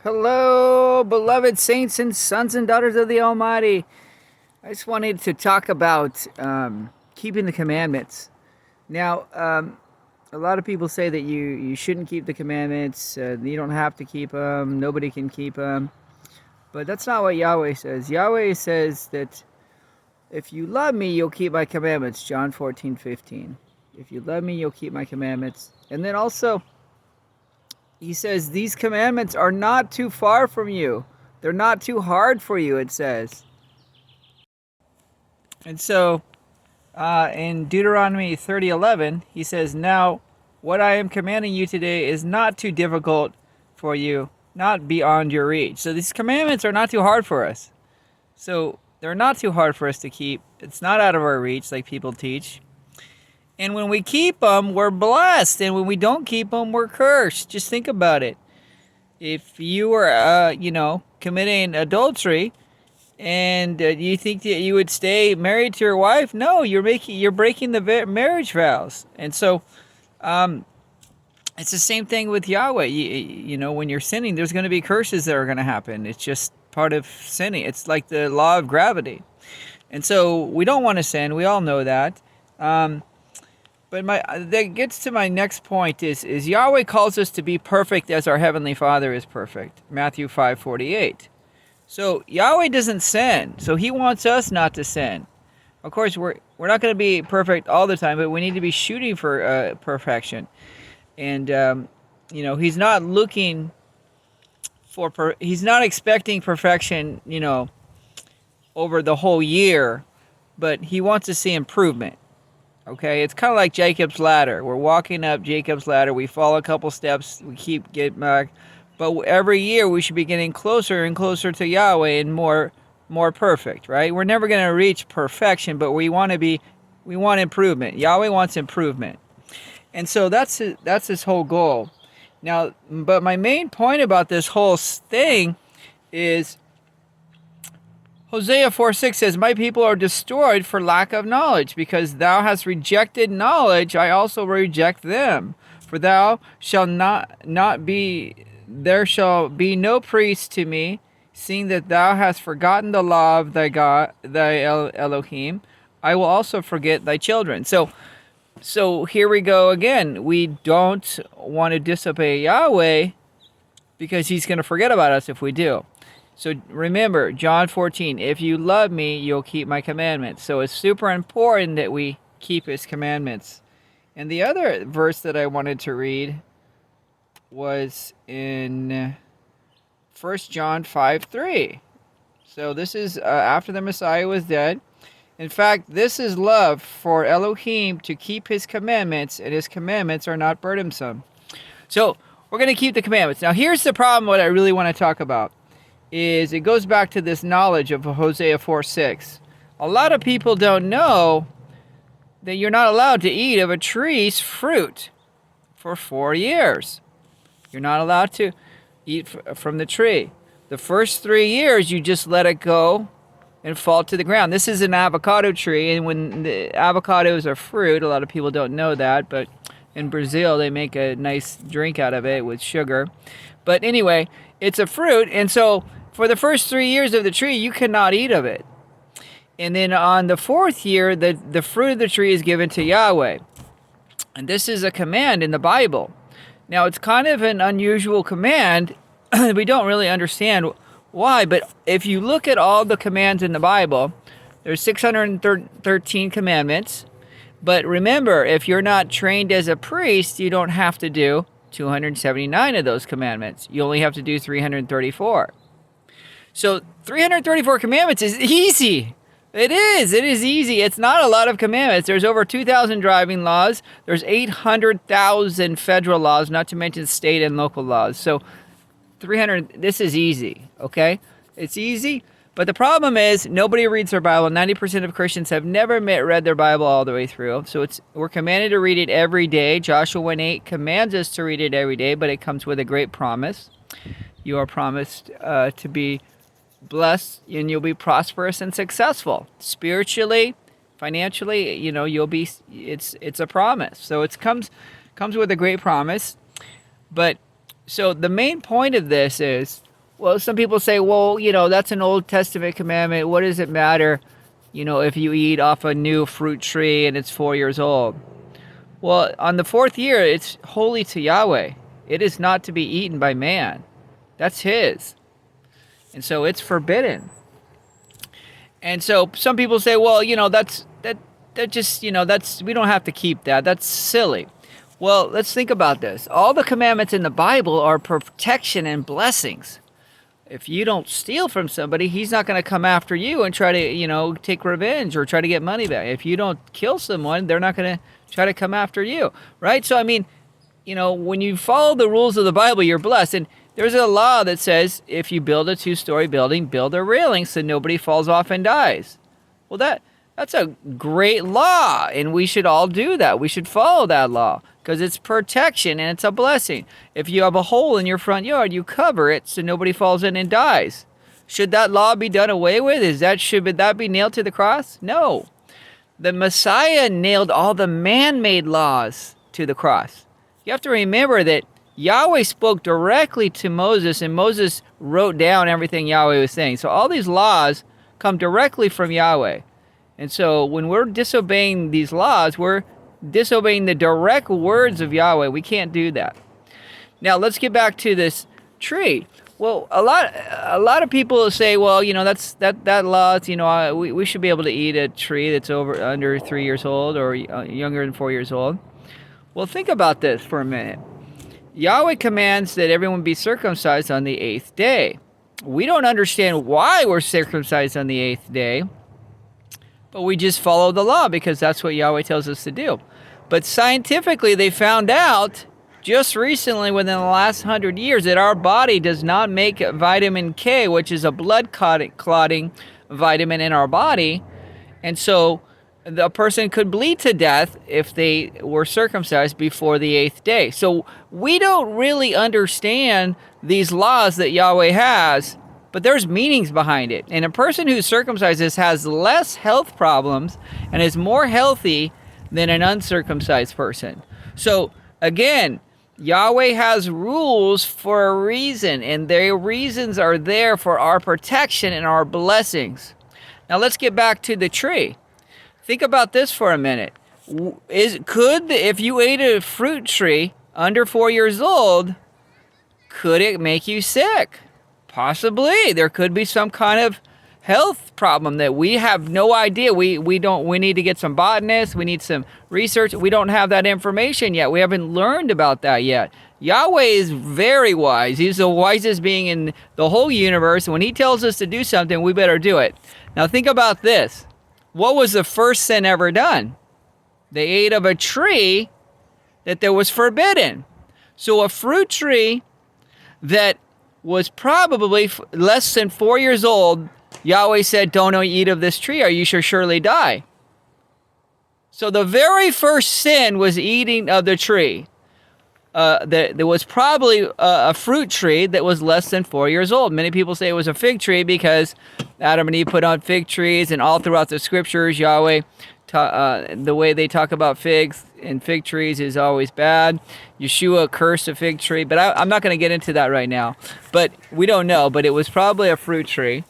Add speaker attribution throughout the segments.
Speaker 1: Hello, beloved saints and sons and daughters of the Almighty. I just wanted to talk about keeping the commandments. Now, a lot of people say that you shouldn't keep the commandments. You don't have to keep them. Nobody can keep them. But that's not what Yahweh says. Yahweh says that if you love me, you'll keep my commandments. John 14:15. If you love me, you'll keep my commandments. And then also, he says, these commandments are not too far from you. They're not too hard for you, it says. And so, in Deuteronomy 30:11, he says, now, what I am commanding you today is not too difficult for you, not beyond your reach. So these commandments are not too hard for us. So they're not too hard for us to keep. It's not out of our reach like people teach. And when we keep them, we're blessed. And when we don't keep them, we're cursed. Just think about it. If you were, committing adultery, and you think that you would stay married to your wife, no, you're breaking the marriage vows. And so, it's the same thing with Yahweh. When you're sinning, there's going to be curses that are going to happen. It's just part of sinning. It's like the law of gravity. And so we don't want to sin. We all know that. But that gets to my next point is Yahweh calls us to be perfect as our Heavenly Father is perfect. Matthew 5:48. So Yahweh doesn't sin. So He wants us not to sin. Of course, we're not going to be perfect all the time, but we need to be shooting for perfection. And He's not looking for He's not expecting perfection, over the whole year, but He wants to see improvement. Okay, it's kind of like Jacob's ladder. We're walking up Jacob's ladder. We fall a couple steps. We keep getting back. But every year we should be getting closer and closer to Yahweh and more perfect, right? We're never going to reach perfection, but we want improvement. Yahweh wants improvement. And so that's his whole goal. Now, but my main point about this whole thing is Hosea 4:6 says, my people are destroyed for lack of knowledge. Because thou hast rejected knowledge, I also reject them. For thou shalt not be, there shall be no priest to me, seeing that thou hast forgotten the law of thy God, thy Elohim. I will also forget thy children. So here we go again. We don't want to disobey Yahweh because He's going to forget about us if we do. So remember, John 14, if you love me, you'll keep my commandments. So it's super important that we keep His commandments. And the other verse that I wanted to read was in 1 John 5:3. So this is after the Messiah was dead. In fact, this is love for Elohim to keep His commandments, and His commandments are not burdensome. So we're going to keep the commandments. Now here's the problem, what I really want to talk about. Is it goes back to this knowledge of Hosea 4:6. A lot of people don't know that you're not allowed to eat of a tree's fruit for 4 years. You're not allowed to eat from the tree. The first 3 years, you just let it go and fall to the ground. This is an avocado tree, and when the avocados are fruit, a lot of people don't know that, but in Brazil, they make a nice drink out of it with sugar. But anyway, it's a fruit, and so for the first 3 years of the tree, you cannot eat of it. And then on the 4th year, the fruit of the tree is given to Yahweh. And this is a command in the Bible. Now, it's kind of an unusual command. We don't really understand why. But if you look at all the commands in the Bible, there's 613 commandments. But remember, if you're not trained as a priest, you don't have to do 279 of those commandments. You only have to do 334. So 334 commandments is easy. It is easy. It's not a lot of commandments. There's over 2,000 driving laws. There's 800,000 federal laws, not to mention state and local laws. So 300, this is easy, okay? It's easy. But the problem is nobody reads their Bible. 90% of Christians have never read their Bible all the way through. So we're commanded to read it every day. Joshua 1:8 commands us to read it every day, but it comes with a great promise. You are promised to be blessed, and you'll be prosperous and successful. Spiritually, financially, you'll be, it's a promise. So it comes with a great promise. But so the main point of this is Well, some people say, well, that's an Old Testament commandment. What does it matter, if you eat off a new fruit tree and it's 4 years old? Well, on the 4th year, it's holy to Yahweh. It is not to be eaten by man. That's his. And so it's forbidden. And so some people say, well, that just, that's, we don't have to keep that. That's silly. Well, let's think about this. All the commandments in the Bible are protection and blessings. If you don't steal from somebody, he's not going to come after you and try to, take revenge or try to get money back. If you don't kill someone, they're not going to try to come after you, right? So, I mean, when you follow the rules of the Bible, you're blessed. And there's a law that says if you build a 2-story building, build a railing so nobody falls off and dies. Well, that's a great law, and we should all do that. We should follow that law because it's protection and it's a blessing. If you have a hole in your front yard, you cover it so nobody falls in and dies. Should that law be done away with? Should that be nailed to the cross? No. The Messiah nailed all the man-made laws to the cross. You have to remember that Yahweh spoke directly to Moses, and Moses wrote down everything Yahweh was saying. So all these laws come directly from Yahweh. And so when we're disobeying these laws, we're disobeying the direct words of Yahweh. We can't do that. Now let's get back to this tree. Well, a lot of people say, well, that law, we should be able to eat a tree that's under 3 years old or younger than 4 years old. Well, think about this for a minute. Yahweh commands that everyone be circumcised on the 8th day. We don't understand why we're circumcised on the 8th day, but we just follow the law because that's what Yahweh tells us to do. But scientifically, they found out just recently, within the last 100 years, that our body does not make vitamin K, which is a blood clotting vitamin in our body. And so the person could bleed to death if they were circumcised before the 8th day. So we don't really understand these laws that Yahweh has, but there's meanings behind it. And a person who circumcises has less health problems and is more healthy than an uncircumcised person. So again, Yahweh has rules for a reason, and their reasons are there for our protection and our blessings. Now let's get back to the tree. Think about this for a minute. If you ate a fruit tree under 4 years old, could it make you sick? Possibly. There could be some kind of health problem that we have no idea. We need to get some botanists. We need some research. We don't have that information yet. We haven't learned about that yet. Yahweh is very wise. He's the wisest being in the whole universe. When he tells us to do something, we better do it. Now think about this. What was the first sin ever done? They ate of a tree that was forbidden. So a fruit tree that was probably less than 4 years old, Yahweh said, don't eat of this tree or you shall surely die. So the very first sin was eating of the tree. There was probably a fruit tree that was less than 4 years old. Many people say it was a fig tree because Adam and Eve put on fig trees, and all throughout the scriptures, Yahweh, the way they talk about figs and fig trees is always bad. Yeshua cursed a fig tree, but I'm not going to get into that right now. But we don't know, but it was probably a fruit tree.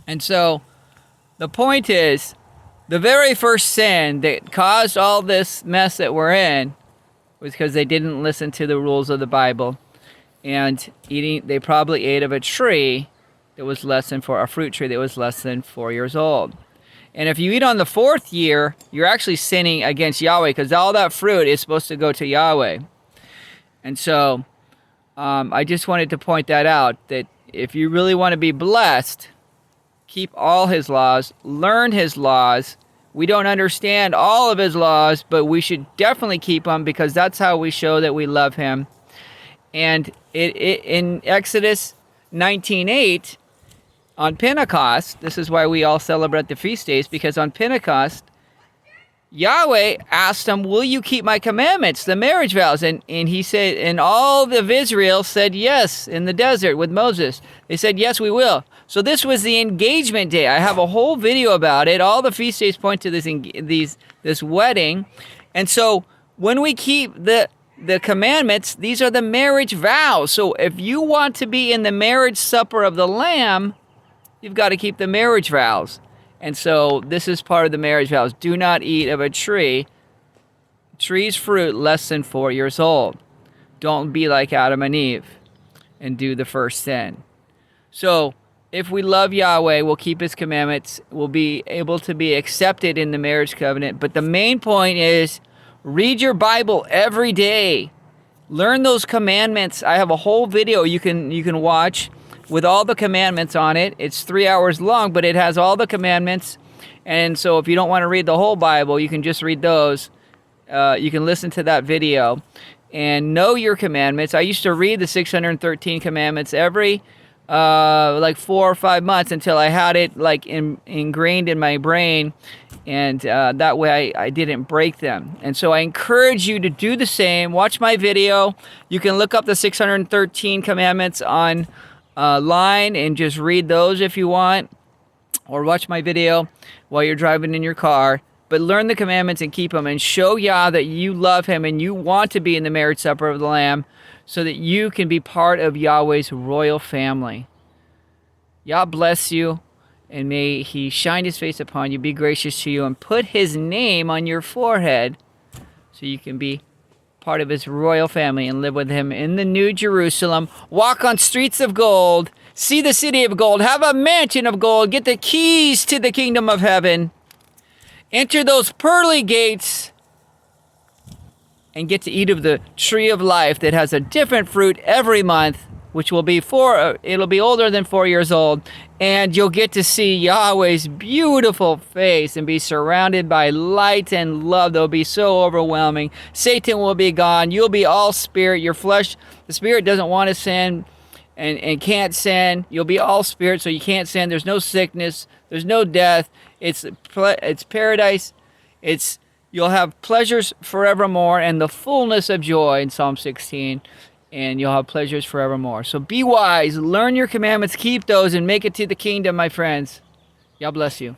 Speaker 1: And so the point is, the very first sin that caused all this mess that we're in was because they didn't listen to the rules of the Bible, and they probably ate of a tree that was a fruit tree that was less than 4 years old. And if you eat on the 4th year, you're actually sinning against Yahweh because all that fruit is supposed to go to Yahweh. And so I just wanted to point that out, that if you really want to be blessed, keep all his laws, learn his laws. We don't understand all of his laws, but we should definitely keep them because that's how we show that we love him. And in Exodus 19:8, on Pentecost, this is why we all celebrate the feast days, because on Pentecost, Yahweh asked him, will you keep my commandments, the marriage vows? And he said, and all of Israel said yes in the desert with Moses. They said, yes, we will. So this was the engagement day. I have a whole video about it. All the feast days point to this wedding. And so when we keep the the commandments, these are the marriage vows. So if you want to be in the marriage supper of the Lamb, you've got to keep the marriage vows. And so this is part of the marriage vows. Do not eat of a tree's fruit less than 4 years old. Don't be like Adam and Eve and do the first sin. So if we love Yahweh, we'll keep his commandments. We'll be able to be accepted in the marriage covenant. But the main point is read your Bible every day. Learn those commandments. I have a whole video you can watch with all the commandments on it. It's 3 hours long, but it has all the commandments. And so if you don't want to read the whole Bible, you can just read those. You can listen to that video and know your commandments. I used to read the 613 commandments every like 4 or 5 months until I had it like ingrained in my brain, and that way I didn't break them. And so I encourage you to do the same. Watch my video. You can look up the 613 commandments on line and just read those if you want, or watch my video while you're driving in your car. But learn the commandments and keep them, and show Yah that you love him and you want to be in the marriage supper of the Lamb, so that you can be part of Yahweh's royal family. Yah bless you, and may he shine his face upon you, be gracious to you, and put his name on your forehead so you can be part of his royal family and live with him in the New Jerusalem. Walk on streets of gold, see the city of gold, have a mansion of gold, get the keys to the kingdom of heaven, enter those pearly gates, and get to eat of the tree of life that has a different fruit every month, which will be it'll be older than 4 years old, and you'll get to see Yahweh's beautiful face and be surrounded by light and love that will be so overwhelming. Satan will be gone. You'll be all spirit. Your flesh, the spirit doesn't want to sin and can't sin. You'll be all spirit, so you can't sin. There's no sickness. There's no death. It's paradise. You'll have pleasures forevermore and the fullness of joy in Psalm 16, and you'll have pleasures forevermore. So be wise, learn your commandments, keep those, and make it to the kingdom, my friends. God bless you.